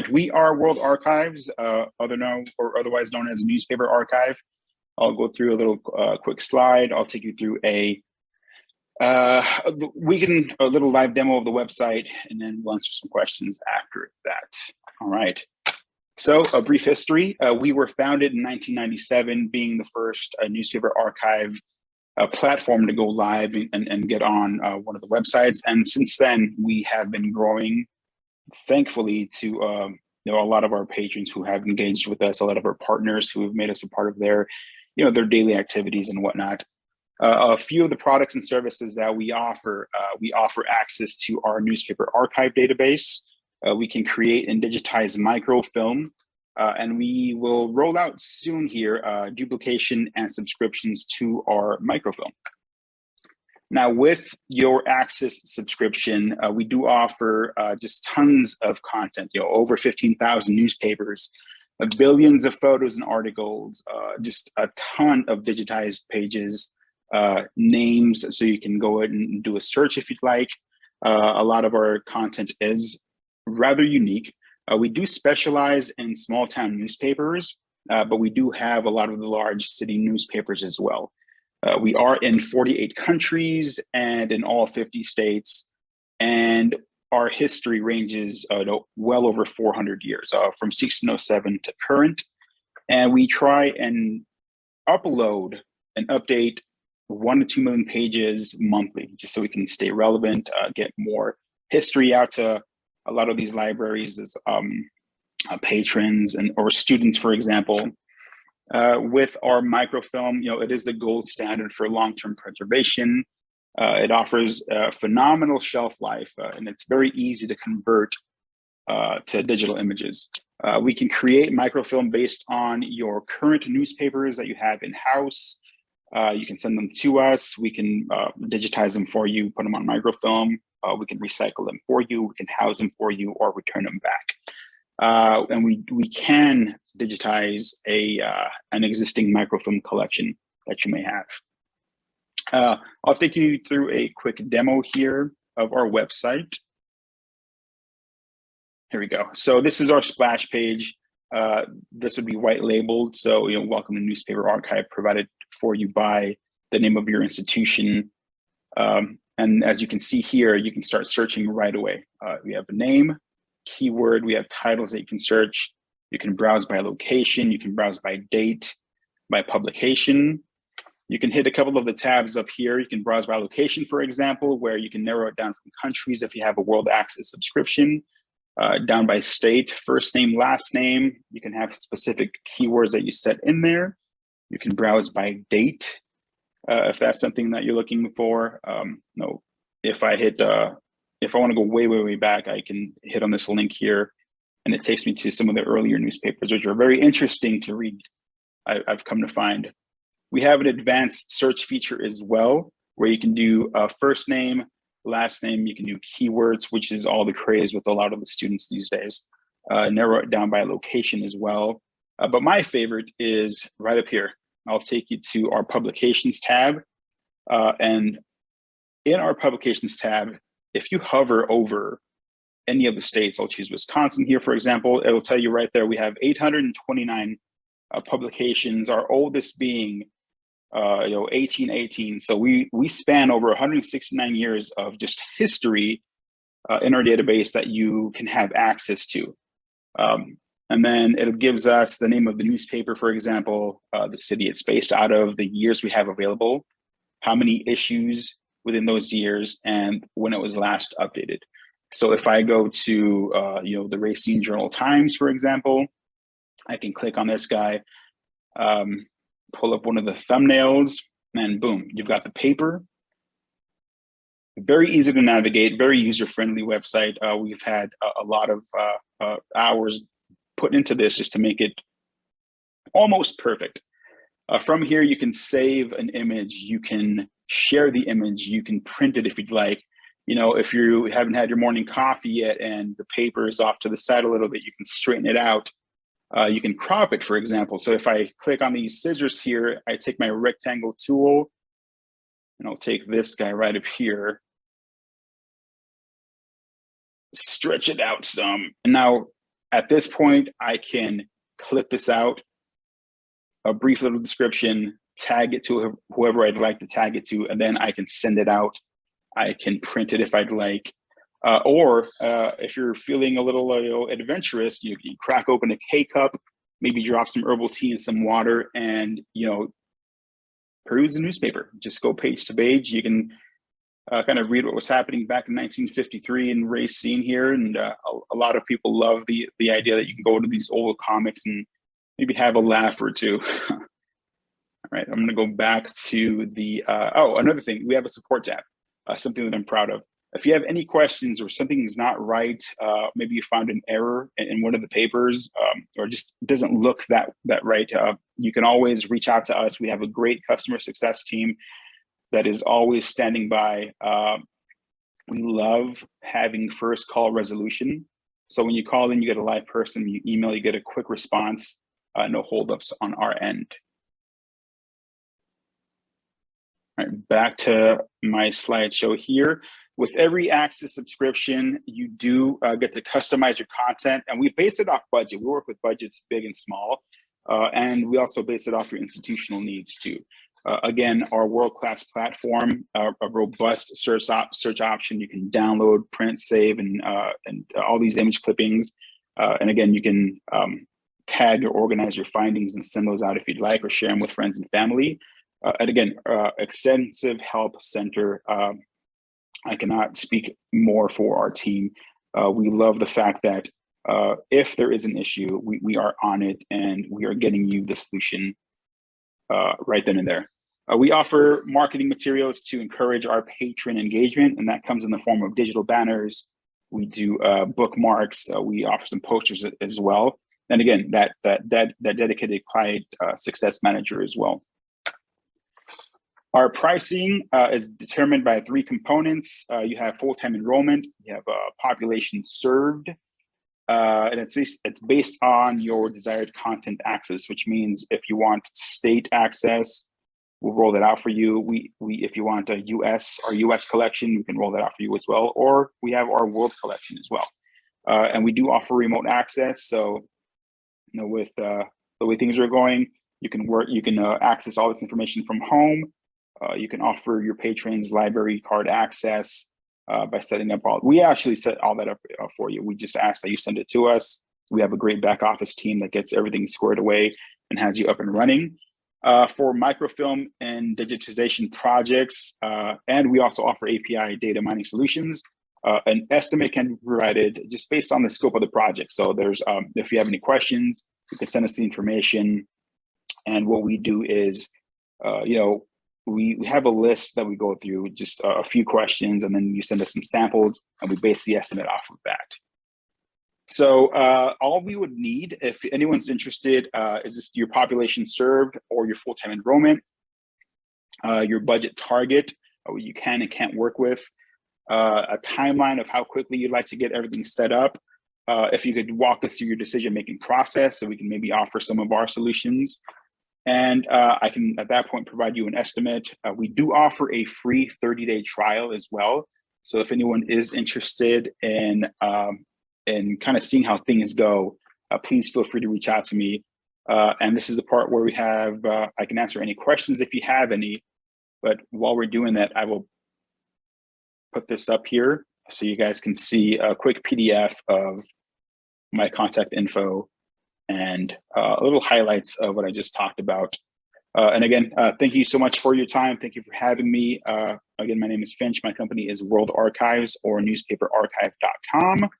right, we are World Archives, otherwise known as Newspaper Archive. I'll go through a little quick slide. I'll take you through a little live demo of the website, and then we'll answer some questions after that. All right. So a brief history. We were founded in 1997, being the first newspaper archive platform to go live and get on one of the websites. And since then, we have been growing, thankfully, to a lot of our patrons who have engaged with us, a lot of our partners who have made us a part of their daily activities and whatnot. A few of the products and services that we offer access to our newspaper archive database. We can create and digitize microfilm, and we will roll out soon here duplication and subscriptions to our microfilm. Now, with your Access subscription, we do offer just tons of content, over 15,000 newspapers, billions of photos and articles, just a ton of digitized pages, names, so you can go ahead and do a search if you'd like. A lot of our content is rather unique. We do specialize in small town newspapers, but we do have a lot of the large city newspapers as well. We are in 48 countries and in all 50 states, and our history ranges well over 400 years, from 1607 to current. And we try and upload and update 1 to 2 million pages monthly, just so we can stay relevant, get more history out to a lot of these libraries as patrons or students, for example. With our microfilm, it is the gold standard for long-term preservation. It offers a phenomenal shelf life, and it's very easy to convert to digital images. We can create microfilm based on your current newspapers that you have in-house. You can send them to us. We can digitize them for you, put them on microfilm. We can recycle them for you. We can house them for you or return them back. And we can digitize an existing microfilm collection that you may have. I'll take you through a quick demo here of our website. Here we go. So this is our splash page. This would be white labeled. So, welcome to Newspaper Archive, provided for you by the name of your institution. And as you can see here, you can start searching right away. We have a name, keyword, we have titles that you can search. You can browse by location, you can browse by date, by publication. You can hit a couple of the tabs up here. You can browse by location, for example, where you can narrow it down from countries if you have a World Access subscription. Down by state, first name, last name. You can have specific keywords that you set in there. You can browse by date, if that's something that you're looking for. If I want to go way back, I can hit on this link here, and it takes me to some of the earlier newspapers, which are very interesting to read, I've come to find. We have an advanced search feature as well, where you can do first name, last name. You can do keywords, which is all the craze with a lot of the students these days. Narrow it down by location as well. But my favorite is right up here. I'll take you to our publications tab. And in our publications tab, if you hover over any of the states, I'll choose Wisconsin here, for example, it'll tell you right there, we have 829 publications, our oldest being 1818. So we span over 169 years of just history in our database that you can have access to. And then it gives us the name of the newspaper, for example, the city it's based out of, the years we have available, how many issues within those years, and when it was last updated. So if I go to the Racine Journal-Times, for example, I can click on this guy, pull up one of the thumbnails, and boom, you've got the paper. Very easy to navigate, very user-friendly website. We've had a lot of hours put into this just to make it almost perfect. From here, you can save an image, you can share the image, you can print it if you'd like. If you haven't had your morning coffee yet and the paper is off to the side a little bit, you can straighten it out. You can crop it, for example. So if I click on these scissors here, I take my rectangle tool and I'll take this guy right up here, stretch it out some. And now At this point, I can clip this out, a brief little description, tag it to whoever I'd like to tag it to, and then I can send it out. I can print it if I'd like. Or if you're feeling a little adventurous, you crack open a K-cup, maybe drop some herbal tea in some water, and peruse the newspaper. Just go page to page. You can kind of read what was happening back in 1953 in Racine here, and a lot of people love the idea that you can go to these old comics and maybe have a laugh or two. All right, I'm going to go back to the another thing. We have a support tab, something that I'm proud of. If you have any questions or something is not right, maybe you found an error in one of the papers, or just doesn't look that right, you can always reach out to us. We have a great customer success team that is always standing by. We love having first call resolution. So when you call in, you get a live person. You email, you get a quick response. No holdups on our end. All right, back to my slideshow here. With every Access subscription, you do get to customize your content, and we base it off budget. We work with budgets big and small, and we also base it off your institutional needs too. Again, our world-class platform, a robust search option. You can download, print, save, and all these image clippings. And again, you can tag or organize your findings and send those out if you'd like, or share them with friends and family. And again, extensive help center. I cannot speak more for our team. We love the fact that if there is an issue, we are on it and we are getting you the solution right then and there. We offer marketing materials to encourage our patron engagement, and that comes in the form of digital banners. We do bookmarks. We offer some posters as well. And again, that dedicated client success manager as well. Our pricing is determined by 3 components. You have full-time enrollment, you have population served, and it's based on your desired content access, which means if you want state access, we'll roll that out for you. If you want our US collection, we can roll that out for you as well. Or we have our world collection as well. And we do offer remote access. So, with the way things are going, you can access all this information from home. You can offer your patrons library card access by setting up we actually set all that up for you. We just ask that you send it to us. We have a great back office team that gets everything squared away and has you up and running. For microfilm and digitization projects, and we also offer API data mining solutions. An estimate can be provided just based on the scope of the project. So there's, if you have any questions, you can send us the information. And what we do is, we have a list that we go through, just a few questions, and then you send us some samples, and we base the estimate off of that. So all we would need, if anyone's interested, is just your population served or your full-time enrollment, your budget target, what you can and can't work with, a timeline of how quickly you'd like to get everything set up. If you could walk us through your decision-making process so we can maybe offer some of our solutions. And I can, at that point, provide you an estimate. We do offer a free 30-day trial as well. So if anyone is interested in kind of seeing how things go, please feel free to reach out to me. And this is the part where we have, I can answer any questions if you have any. But while we're doing that, I will put this up here so you guys can see a quick PDF of my contact info and little highlights of what I just talked about. And again, thank you so much for your time. Thank you for having me. Again, my name is Finch. My company is World Archives or newspaperarchive.com.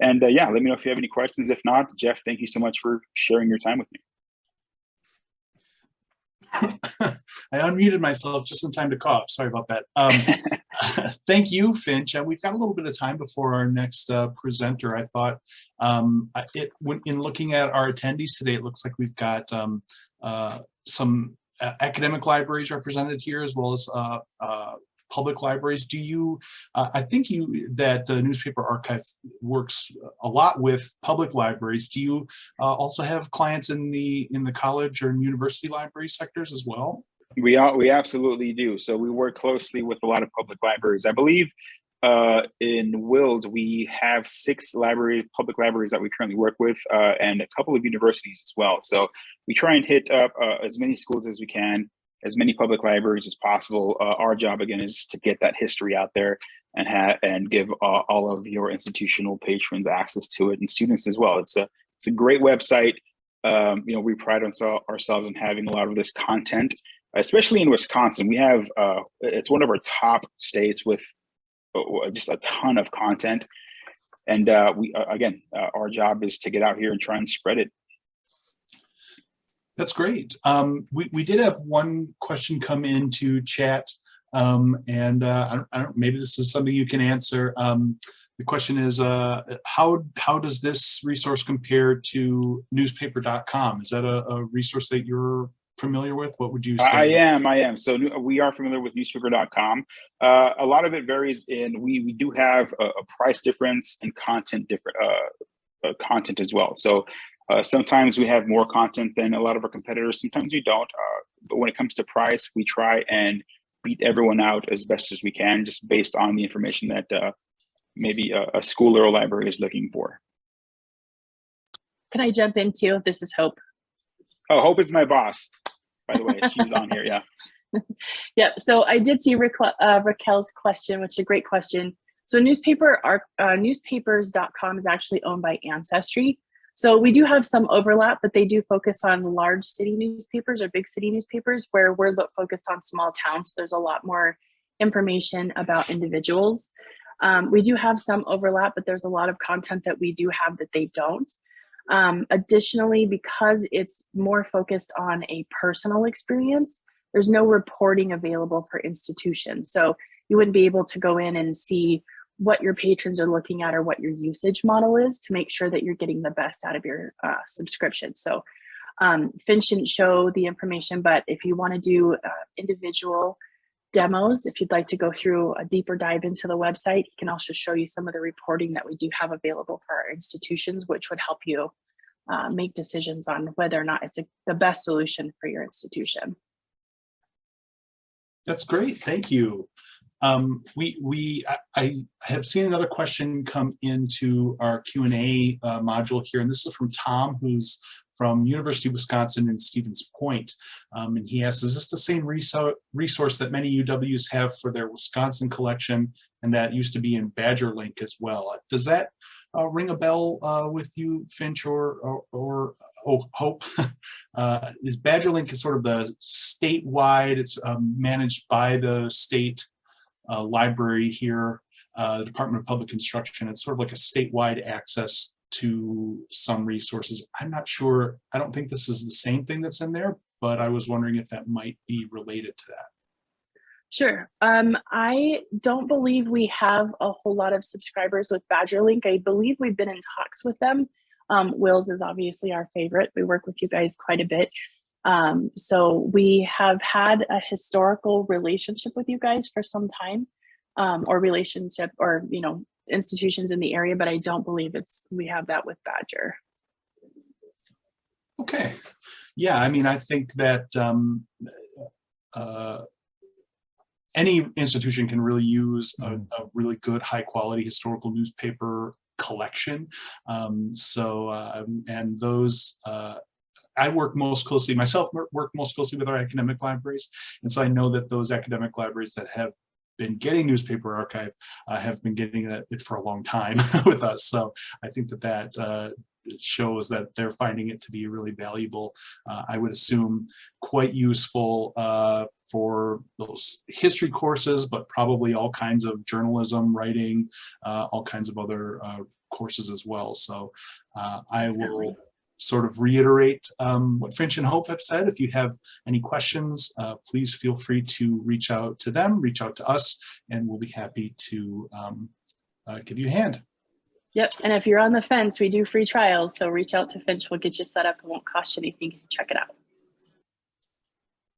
And yeah, let me know if you have any questions. If not, Jeff, thank you so much for sharing your time with me. I unmuted myself just in time to cough. Sorry about that. Thank you, Finch. We've got a little bit of time before our next presenter. I thought in looking at our attendees today, it looks like we've got some academic libraries represented here, as well as public libraries. Do you, I think that the newspaper archive works a lot with public libraries. Do you also have clients in the college or university library sectors as well? We absolutely do. So we work closely with a lot of public libraries. I believe in WiLS, we have 6 public libraries that we currently work with, and a couple of universities as well. So we try and hit up as many schools as we can, as many public libraries as possible. Our job, again, is to get that history out there and give all of your institutional patrons access to it, and students as well. It's a great website. We pride ourselves in having a lot of this content, especially in Wisconsin. We have it's one of our top states with just a ton of content, and our job is to get out here and try and spread it. That's great. We did have one question come into chat, and I don't, maybe this is something you can answer. The question is, how does this resource compare to newspaper.com? Is that a resource that you're familiar with? What would you say? I am. So we are familiar with newspaper.com. A lot of it varies in, we do have a price difference and content as well. So sometimes we have more content than a lot of our competitors. Sometimes we don't. But when it comes to price, we try and beat everyone out as best as we can, just based on the information that maybe a school or a library is looking for. Can I jump in too? This is Hope. Oh, Hope is my boss, by the way. She's on here, yeah. Yeah, so I did see Raquel's question, which is a great question. So newspapers.com is actually owned by Ancestry. So we do have some overlap, but they do focus on large city newspapers or big city newspapers, where we're focused on small towns. So there's a lot more information about individuals. We do have some overlap, but there's a lot of content that we do have that they don't. Additionally, because it's more focused on a personal experience, there's no reporting available for institutions. So you wouldn't be able to go in and see what your patrons are looking at or what your usage model is to make sure that you're getting the best out of your subscription. So Finch didn't show the information, but if you want to do individual demos, if you'd like to go through a deeper dive into the website, he can also show you some of the reporting that we do have available for our institutions, which would help you make decisions on whether or not it's the best solution for your institution. That's great, thank you. I have seen another question come into our Q&A module here, and this is from Tom, who's from University of Wisconsin in Stevens Point. And he asks, is this the same resource that many UWs have for their Wisconsin collection, and that used to be in Badger Link as well? Does that ring a bell with you, Finch or Hope? Is Badger Link is sort of the statewide, it's managed by the state library here, the Department of Public Instruction. It's sort of like a statewide access to some resources. I'm not sure, I don't think this is the same thing that's in there, but I was wondering if that might be related to that. Sure. I don't believe we have a whole lot of subscribers with BadgerLink. I believe we've been in talks with them. WiLS is obviously our favorite. We work with you guys quite a bit. So we have had a historical relationship with you guys for some time, or institutions in the area, but I don't believe we have that with Badger. Okay. Yeah, I mean, I think that any institution can really use a really good, high quality historical newspaper collection. And those, I work most closely, myself work most closely with our academic libraries. And so I know that those academic libraries that have been getting Newspaper Archive have been getting it for a long time with us. So I think that shows that they're finding it to be really valuable. I would assume quite useful for those history courses, but probably all kinds of journalism, writing, all kinds of other courses as well. So I will sort of reiterate what Finch and Hope have said. If you have any questions, please feel free to reach out to them, reach out to us, and we'll be happy to give you a hand. Yep, and if you're on the fence, we do free trials, so reach out to Finch. We'll get you set up. It won't cost you anything. Check it out.